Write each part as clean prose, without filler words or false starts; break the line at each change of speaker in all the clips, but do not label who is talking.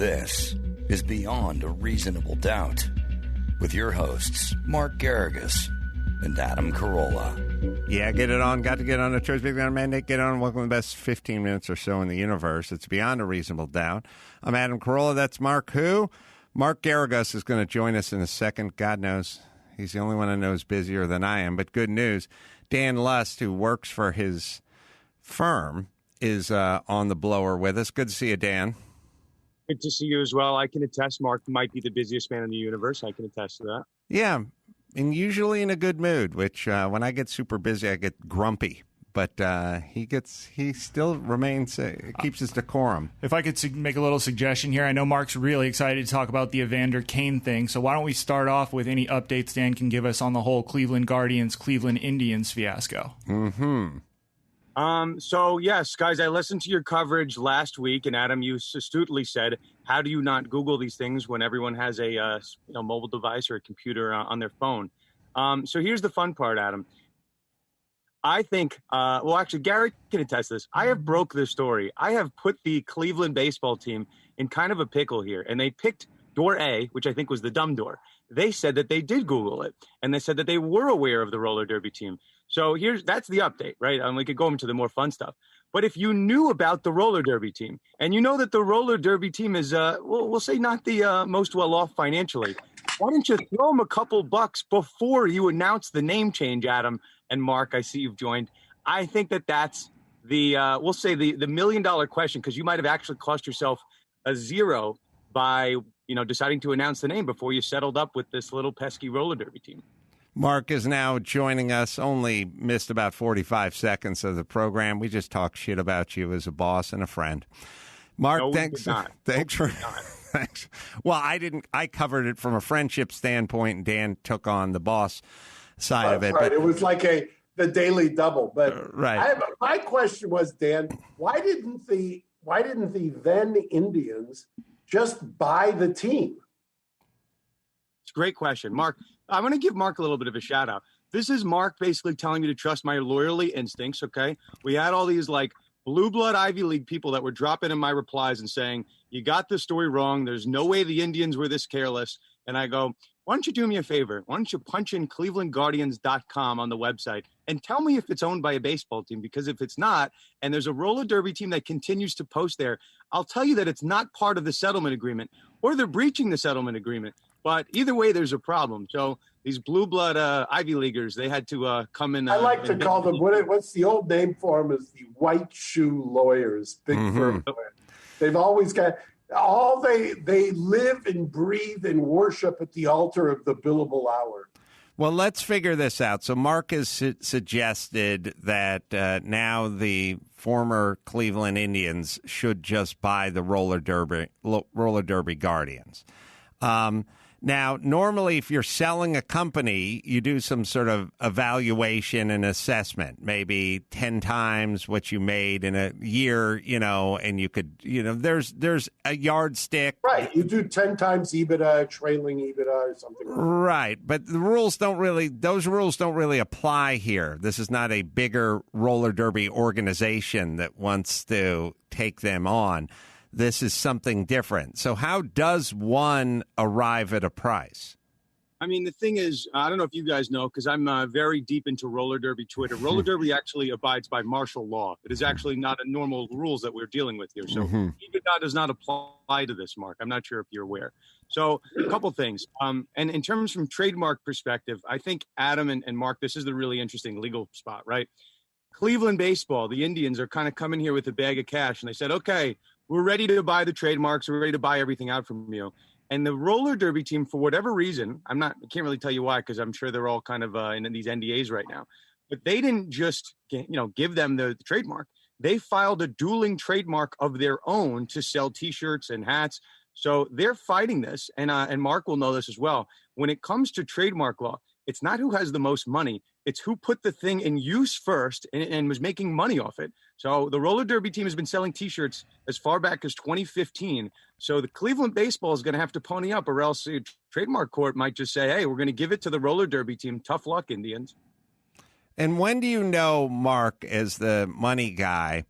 This is Beyond a Reasonable Doubt with your hosts, Mark Geragos and Adam Carolla.
Yeah, get it on. Got to get on the Choice Big Man Mandate. Get on. Welcome to the best 15 minutes or so in the universe. It's Beyond a Reasonable Doubt. I'm Adam Carolla. That's Mark who? Mark Geragos is going to join us in a second. God knows he's the only one I know is busier than I am. But good news, Dan Lust, who works for his firm, is on the blower with us. Good to see you, Dan.
Good to see you as well. I can attest Mark might be the busiest man in the universe. I can attest to that.
Yeah, and usually in a good mood, which when I get super busy, I get grumpy. But he still remains, keeps his decorum.
If I could make a little suggestion here, I know Mark's really excited to talk about the Evander Kane thing. So why don't we start off with any updates Dan can give us on the whole Cleveland Guardians, Cleveland Indians fiasco?
Mm-hmm.
So yes, guys, I listened to your coverage last week, and Adam, you astutely said, how do you not Google these things when everyone has a mobile device or a computer on their phone? So here's the fun part, Adam. I think, actually, Gary can attest to this. I have broke this story. I have put the Cleveland baseball team in kind of a pickle here, and they picked door A, which I think was the dumb door. They said that they did Google it, and they said that they were aware of the roller derby team. So that's the update, right? We could go into the more fun stuff. But if you knew about the roller derby team, and you know that the roller derby team is, we'll say not the most well-off financially, why don't you throw them a couple bucks before you announce the name change, Adam and Mark? I see you've joined. I think that's the, we'll say the $1 million question, because you might have actually cost yourself a zero by, deciding to announce the name before you settled up with this little pesky roller derby team.
Mark is now joining us. Only missed about 45 seconds of the program. We just talk shit about you as a boss and a friend. Mark,
no,
thanks. Thanks. Well, I covered it from a friendship standpoint, and Dan took on the boss side of it.
Right. But it was like the daily double. But
right.
My question was, Dan, why didn't the then Indians just buy the team?
It's a great question, Mark. I want to give Mark a little bit of a shout out. This is Mark basically telling me to trust my lawyerly instincts, okay? We had all these blue blood Ivy League people that were dropping in my replies and saying, you got this story wrong. There's no way the Indians were this careless. And I go, why don't you do me a favor? Why don't you punch in clevelandguardians.com on the website and tell me if it's owned by a baseball team? Because if it's not, and there's a roller derby team that continues to post there, I'll tell you that it's not part of the settlement agreement, or they're breaching the settlement agreement. But either way, there's a problem. So these blue blood Ivy Leaguers, they had to come in.
I like to call them, what's the old name for them, is the white shoe lawyers, big firm lawyers. They've always got, they live and breathe and worship at the altar of the billable hour.
Well, let's figure this out. So Mark has suggested that now the former Cleveland Indians should just buy the roller derby Guardians. Now, normally, if you're selling a company, you do some sort of evaluation and assessment, maybe 10 times what you made in a year, and you could, there's a yardstick.
Right. You do 10 times EBITDA, trailing EBITDA or something.
Right. But those rules don't really apply here. This is not a bigger roller derby organization that wants to take them on. This is something different. So how does one arrive at a price?
I mean, the thing is, I don't know if you guys know, because I'm very deep into roller derby Twitter. Roller derby actually abides by martial law. It is actually not a normal rules that we're dealing with here. So EBITDA does not apply to this, Mark. I'm not sure if you're aware. So a couple things. And in terms from trademark perspective, I think Adam and Mark, this is the really interesting legal spot, right? Cleveland baseball, the Indians are kind of coming here with a bag of cash, and they said, okay, we're ready to buy the trademarks. We're ready to buy everything out from you. And the roller derby team, for whatever reason, I can't really tell you why, because I'm sure they're all kind of in these NDAs right now. But they didn't just, give them the trademark. They filed a dueling trademark of their own to sell T-shirts and hats. So they're fighting this, and Mark will know this as well. When it comes to trademark law, it's not who has the most money. It's who put the thing in use first and was making money off it. So the roller derby team has been selling T-shirts as far back as 2015. So the Cleveland baseball is going to have to pony up, or else the trademark court might just say, hey, we're going to give it to the roller derby team. Tough luck, Indians.
And when do you know, Mark, as the money guy,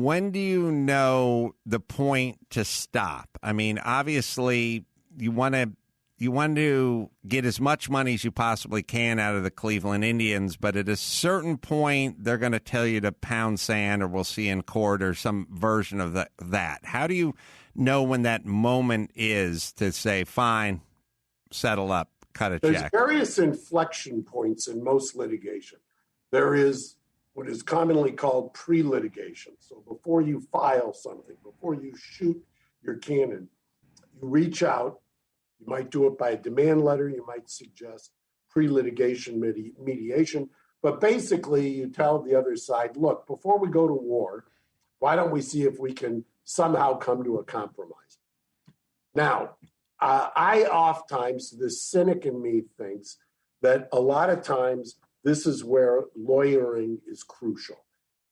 when do you know the point to stop? I mean, obviously, you want to get as much money as you possibly can out of the Cleveland Indians, but at a certain point, they're going to tell you to pound sand, or we'll see in court, or some version of that. How do you know when that moment is to say, fine, settle up, cut a
There's
check?
various inflection points in most litigation. There is what is commonly called pre-litigation. So before you file something, before you shoot your cannon, you reach out. You might do it by a demand letter. You might suggest pre-litigation mediation. But basically, you tell the other side, look, before we go to war, why don't we see if we can somehow come to a compromise? Now, I oftentimes, the cynic in me thinks that a lot of times this is where lawyering is crucial.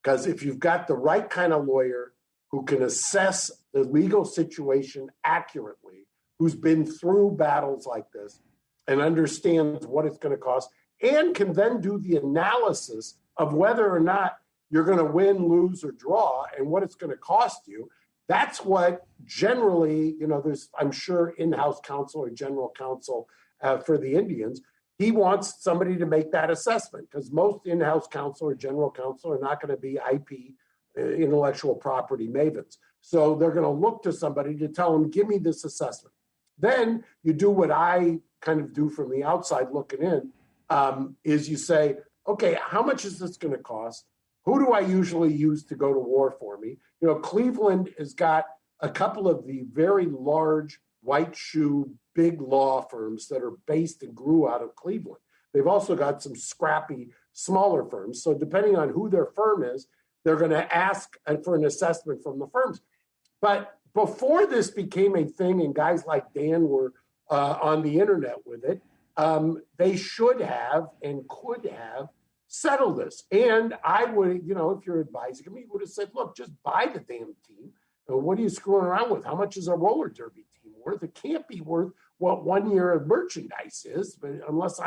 Because if you've got the right kind of lawyer who can assess the legal situation accurately, who's been through battles like this and understands what it's going to cost, and can then do the analysis of whether or not you're going to win, lose, or draw, and what it's going to cost you, that's what generally, there's, I'm sure, in-house counsel or general counsel for the Indians. He wants somebody to make that assessment, because most in-house counsel or general counsel are not going to be IP, intellectual property mavens. So they're going to look to somebody to tell them, give me this assessment. Then you do what I kind of do from the outside looking in, is you say, okay, how much is this going to cost? Who do I usually use to go to war for me? Cleveland has got a couple of the very large white shoe big law firms that are based and grew out of Cleveland. They've also got some scrappy smaller firms. So depending on who their firm is, they're going to ask for an assessment from the firms. But before this became a thing and guys like Dan were on the internet with it, they should have and could have settled this. And I would, if you're advising me, would have said, look, just buy the damn team. What are you screwing around with? How much is a roller derby team worth? It can't be worth what 1 year of merchandise is, but unless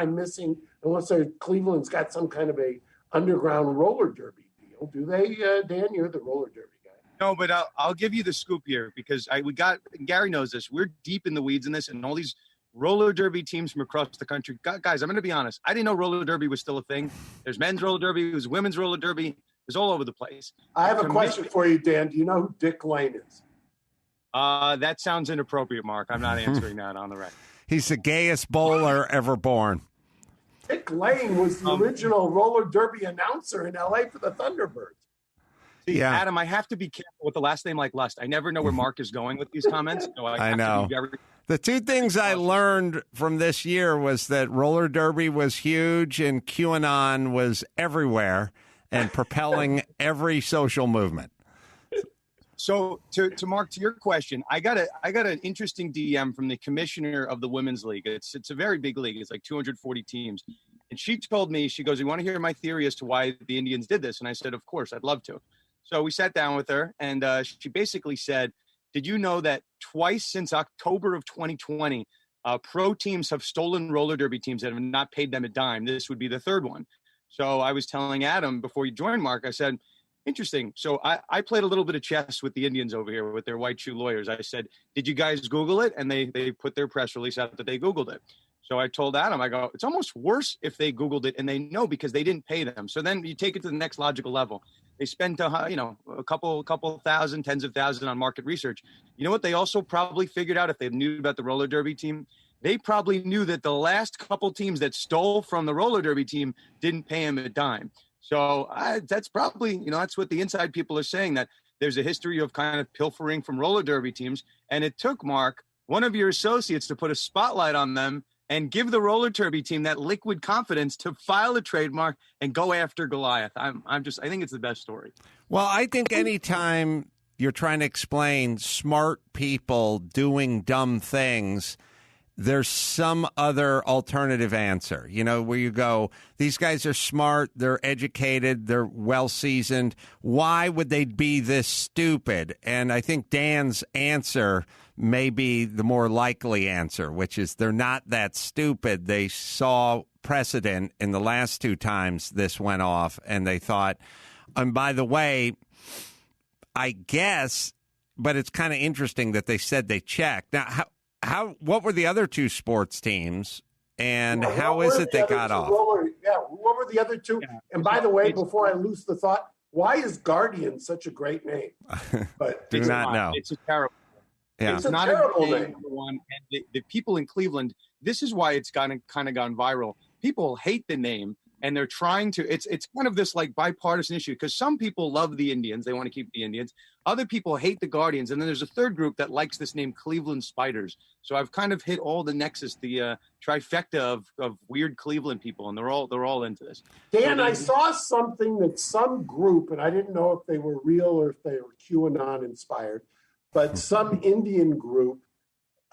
Cleveland's got some kind of a underground roller derby deal. Do they, Dan? You're the roller derby guy.
No, but I'll give you the scoop here, because Gary knows this. We're deep in the weeds in this, and all these roller derby teams from across the country. Guys, I'm going to be honest. I didn't know roller derby was still a thing. There's men's roller derby. There's women's roller derby. It's all over the place.
I have a question for you, Dan. Do you know who Dick Lane is?
That sounds inappropriate, Mark. I'm not answering that on the record.
He's the gayest bowler ever born.
Dick Lane was the original roller derby announcer in L.A. for the Thunderbirds.
See, yeah. Adam, I have to be careful with the last name like Lust. I never know where Mark is going with these comments. So I know.
The two things I learned from this year was that roller derby was huge and QAnon was everywhere and propelling every social movement.
So to Mark, to your question, I got an interesting DM from the commissioner of the Women's League. It's a very big league. It's like 240 teams. And she told me, she goes, you want to hear my theory as to why the Indians did this? And I said, of course, I'd love to. So we sat down with her, and she basically said, did you know that twice since October of 2020, pro teams have stolen roller derby teams that have not paid them a dime? This would be the third one. So I was telling Adam before you joined, Mark, I said, interesting. So I played a little bit of chess with the Indians over here with their white shoe lawyers. I said, did you guys Google it? And they put their press release out that they Googled it. So I told Adam, I go, it's almost worse if they Googled it and they know because they didn't pay them. So then you take it to the next logical level. They spent, a couple thousand, tens of thousands on market research. You know what? They also probably figured out if they knew about the roller derby team, they probably knew that the last couple teams that stole from the roller derby team didn't pay him a dime. So that's probably, that's what the inside people are saying, that there's a history of kind of pilfering from roller derby teams. And it took, Mark, one of your associates to put a spotlight on them and give the roller derby team that liquid confidence to file a trademark and go after Goliath. I think it's the best story.
Well, I think anytime you're trying to explain smart people doing dumb things, there's some other alternative answer, where you go, these guys are smart, they're educated, they're well-seasoned. Why would they be this stupid? And I think Dan's answer may be the more likely answer, which is they're not that stupid. They saw precedent in the last two times this went off, and they thought, and by the way, I guess, but it's kind of interesting that they said they checked. Now, what were the other two sports teams, and how is it they got off?
What were the other two? Yeah. And by the way, before I lose the thought, why is Guardian such a great name?
But do not know.
It's a terrible.
Yeah. It's not a terrible name.
One, and the people in Cleveland, this is why it's kind of gone viral. People hate the name, and they're trying to. It's kind of this like bipartisan issue because some people love the Indians, they want to keep the Indians. Other people hate the Guardians, and then there's a third group that likes this name, Cleveland Spiders. So I've kind of hit all the nexus, the trifecta of weird Cleveland people, and they're all into this.
Dan, I saw something that some group, and I didn't know if they were real or if they were QAnon inspired, but some Indian group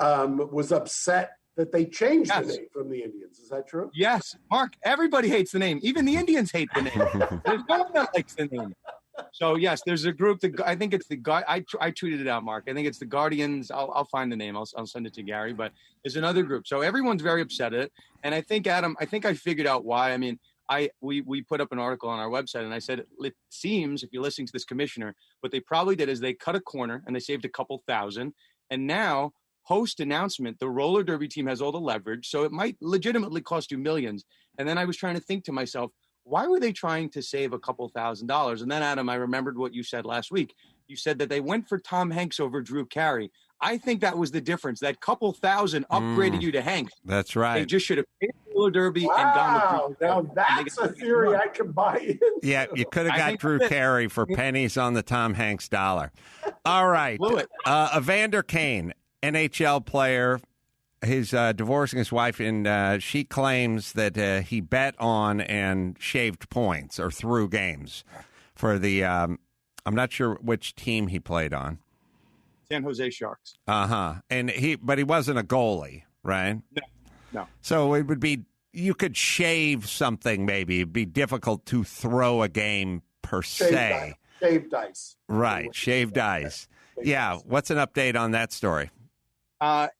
was upset that they changed the name from the Indians. Is that true?
Yes, Mark. Everybody hates the name. Even the Indians hate the name. There's no one that likes the name. So yes, there's a group that I think it's the guy. I tweeted it out, Mark. I think it's the Guardians. I'll find the name. I'll send it to Gary. But there's another group. So everyone's very upset at it. And I think Adam. I think I figured out why. I mean, we put up an article on our website, and I said it seems if you're listening to this commissioner, what they probably did is they cut a corner and they saved a couple thousand, and now post announcement, the roller derby team has all the leverage, so it might legitimately cost you millions. And then I was trying to think to myself, why were they trying to save a couple $1,000s? And then, Adam, I remembered what you said last week. You said that they went for Tom Hanks over Drew Carey. I think that was the difference. That couple thousand upgraded you to Hanks.
That's right.
They just should have paid the roller derby and gone with Drew.
Now that's a theory I can buy in.
Yeah, you could have got Drew Carey for pennies on the Tom Hanks dollar. All right. Evander Kane, NHL player. He's divorcing his wife, and she claims that he bet on and shaved points or threw games for the I'm not sure which team he played on.
San Jose Sharks.
And he wasn't a goalie, right?
No.
So it would be, you could shave something maybe. It'd be difficult to throw a game per se.
Shaved ice.
Right, shaved ice. Yeah, what's an update on that story?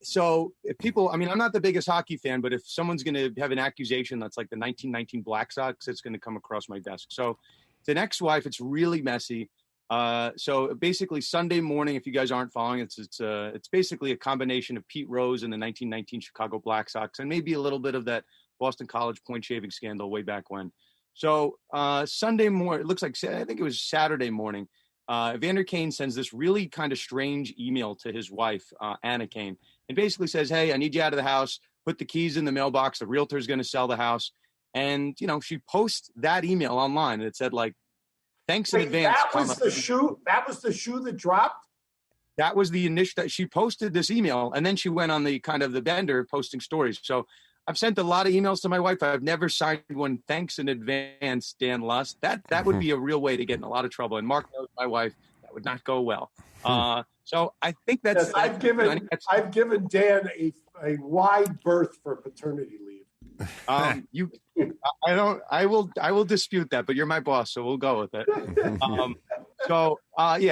So if people, I mean, I'm not the biggest hockey fan, but if someone's going to have an accusation that's like the 1919 Black Sox, it's going to come across my desk. So it's an ex-wife. It's really messy. So basically Sunday morning, if you guys aren't following, it's basically a combination of Pete Rose and the 1919 Chicago Black Sox, and maybe a little bit of that Boston College point shaving scandal way back when. So Sunday morning, it looks like, I think it was Saturday morning, Evander Kane sends this really kind of strange email to his wife, Anna Kane, and basically says, hey, I need you out of the house. Put the keys in the mailbox. The realtor's going to sell the house. And, she posts that email online, and it said, like, thanks in advance.
That was the shoe that dropped?
That was the initial. She posted this email, and then she went on the kind of the bender posting stories. So I've sent a lot of emails to my wife. I've never signed one. Thanks in advance, Dan Lust. That would be a real way to get in a lot of trouble. And Mark knows my wife. That would not go well. So I think that's.
Yes, I've given Dan a wide berth for paternity leave.
I will dispute that, but you're my boss, so we'll go with it.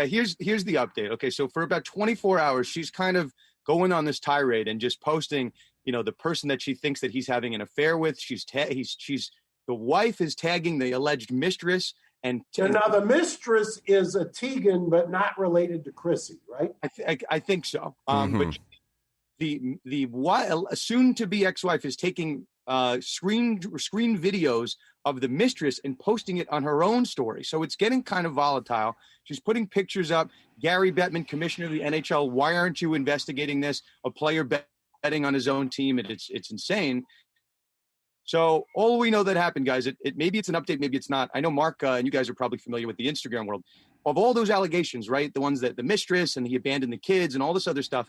Here's the update. Okay, so for about 24 hours, she's kind of going on this tirade and just posting, the person that she thinks that he's having an affair with. The wife is tagging the alleged mistress, and
now the mistress is a Tegan, but not related to Chrissy, right?
I think so. But the soon-to-be ex-wife is taking screen videos of the mistress and posting it on her own story. So it's getting kind of volatile. She's putting pictures up. Gary Bettman, commissioner of the NHL, why aren't you investigating this? A player betting on his own team, and it's insane. So all we know that happened, guys, it maybe it's an update, maybe it's not. I know Mark and you guys are probably familiar with the Instagram world. Of all those allegations, right, the ones that the mistress and he abandoned the kids and all this other stuff,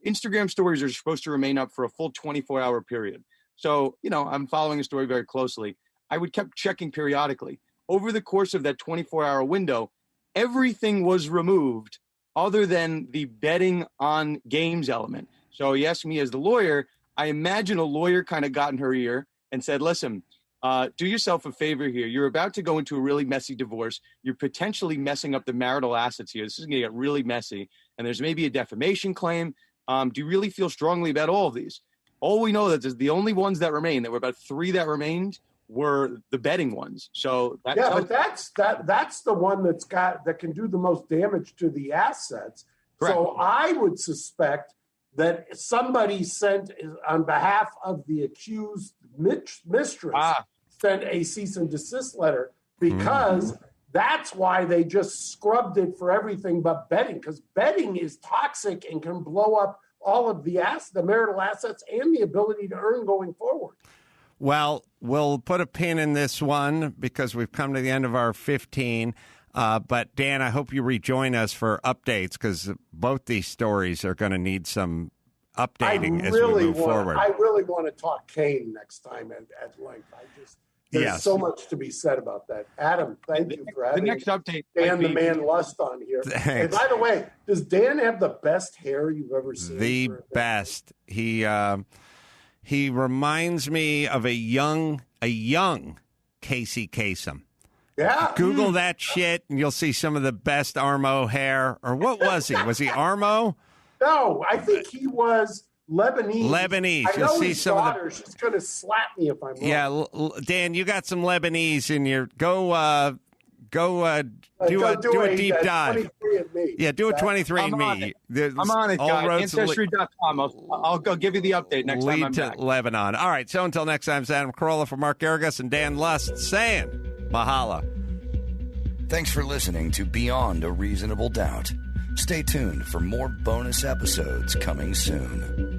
Instagram stories are supposed to remain up for a full 24-hour period. So, I'm following the story very closely. I would keep checking periodically. Over the course of that 24-hour window, everything was removed other than the betting on games element. So he asked me as the lawyer, I imagine a lawyer kind of got in her ear and said, listen, do yourself a favor here. You're about to go into a really messy divorce. You're potentially messing up the marital assets here. This is going to get really messy. And there's maybe a defamation claim. Do you really feel strongly about all of these? All we know that is the only ones that remain, there were about 3 that remained, were the betting ones. So
but that's the one that can do the most damage to the assets.
Correct.
So I would suspect that somebody sent on behalf of the accused mistress sent a cease and desist letter, because that's why they just scrubbed it for everything but betting, because betting is toxic and can blow up all of the marital assets and the ability to earn going forward.
Well, we'll put a pin in this one because we've come to the end of our 15. But, Dan, I hope you rejoin us for updates, because both these stories are going to need some updating as we move forward.
I really want to talk Kane next time at length. There's so much to be said about that. Adam, thank you for having
the next update.
Dan the Man Lust on here.
Thanks.
And by the way, does Dan have the best hair you've ever seen?
The best. He reminds me of a young Casey Kasem.
Yeah.
Google that shit, and you'll see some of the best Armo hair. Or what was he? Was he Armo?
No, I think he was Lebanese.
You'll see some
daughter,
of the.
She's going to slap me if I'm wrong.
Yeah, Dan, you got some Lebanese in your. Go do a deep dive.
23andMe.
Yeah, do a 23andMe.
I'm on it, guys. Ancestry.com. I'll give you the update next time I'm back.
Lebanon. All right, so until next time, it's Adam Carolla for Mark Geragos and Dan Lust saying mahalo.
Thanks for listening to Beyond a Reasonable Doubt. Stay tuned for more bonus episodes coming soon.